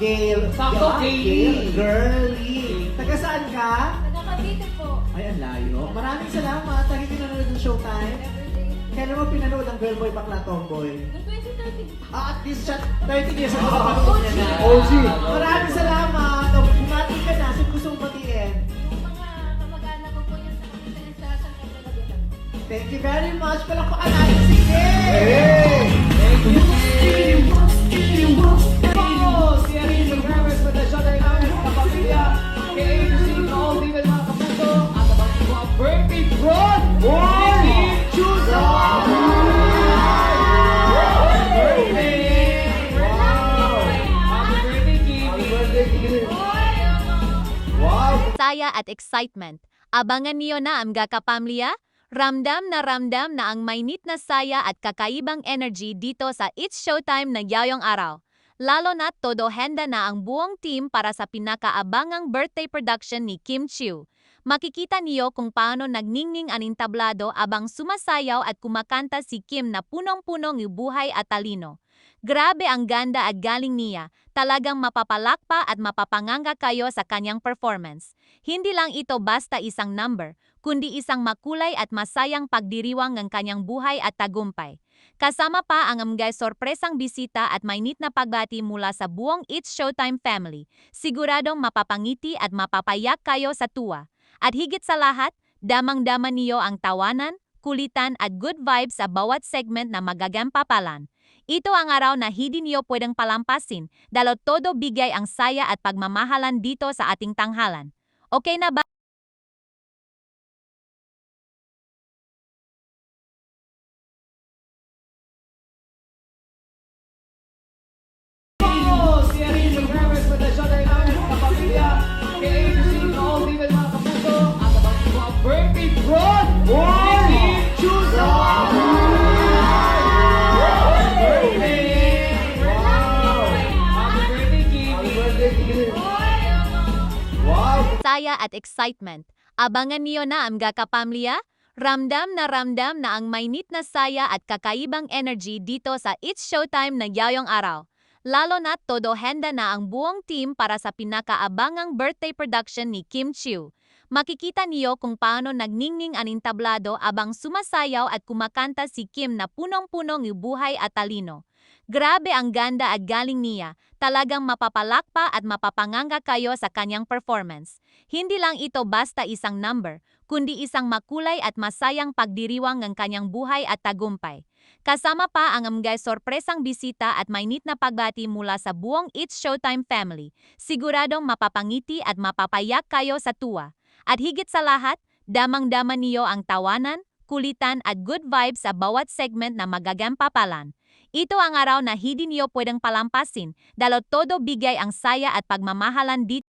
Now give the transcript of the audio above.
Gail. Sakto, Yeah, Gail. Girly. Taga saan ka? Nagkakabito po. Ay, ang layo. Maraming salamat. Lagi pinanood ng Showtime. Everyday. Kailan mo pinanood ang Girl Boy Bakla Tomboy? Noong 2013. At least siya, 30 years ago napanood niya na. OG. Maraming salamat. O, bumati ka na. Sino gusto mong batiin? Yung mga kamag-anak ko po yung sa San Pedro Lagutan. Thank you very much. Palakpakan natin si Gail. Thank you, Gail. Oh, si Arino Rivers with the Showtime namin sa kapamilya. Kay AGC, all legal mga kapuso. At abang ko ang birthday broad. Boy! Choose the birthday! Wow! Happy birthday, Kimi! Wow! Saya at excitement. Abangan niyo na ang kapamilya. Ramdam na ang mainit na saya at kakaibang energy dito sa It's Showtime na ngayong araw. Lalo na todo handa na ang buong team para sa pinakaabangang birthday production ni Kim Chiu. Makikita niyo kung paano nagningning ang entablado abang sumasayaw at kumakanta si Kim na punong-punong buhay at talino. Grabe ang ganda at galing niya, talagang mapapalakpa at mapapanganga kayo sa kanyang performance. Hindi lang ito basta isang number, kundi isang makulay at masayang pagdiriwang ng kanyang buhay at tagumpay. Kasama pa ang mga sorpresang bisita at mainit na pagbati mula sa buong It's Showtime family. Siguradong mapapangiti at mapapayak kayo sa tuwa. At higit sa lahat, damang-dama niyo ang tawanan, kulitan at good vibes sa bawat segment na magagampapalan. Ito ang araw na hindi niyo pwedeng palampasin dahil todo bigay ang saya at pagmamahalan dito sa ating tanghalan. Okay na ba? Oh, si Arino Rivers with the Showtime namin sa kapamilya. Kay AGC, all legal mga kapuso. At abang ko ang birthday broad. Choose the birthday! Wow! Happy birthday, Kimi! Wow! Saya at excitement. Abangan niyo na ang kapamilya. Ramdam na ang mainit na saya at kakaibang energy dito sa It's Showtime na ngayong araw. Lalo na todo handa na ang buong team para sa pinakaabangang birthday production ni Kim Chiu. Makikita niyo kung paano nagningning ang entablado abang sumasayaw at kumakanta si Kim na punong-punong buhay at talino. Grabe ang ganda at galing niya, talagang mapapalakpa at mapapanganga kayo sa kanyang performance. Hindi lang ito basta isang number, kundi isang makulay at masayang pagdiriwang ng kanyang buhay at tagumpay. Kasama pa ang mga sorpresang bisita at mainit na pagbati mula sa buong It's Showtime family. Siguradong mapapangiti at mapapayak kayo sa tuwa. At higit sa lahat, damang-dama niyo ang tawanan, kulitan at good vibes sa bawat segment na magagampapalan. Ito ang araw na hindi niyo pwedeng palampasin dahil todo bigay ang saya at pagmamahalan dito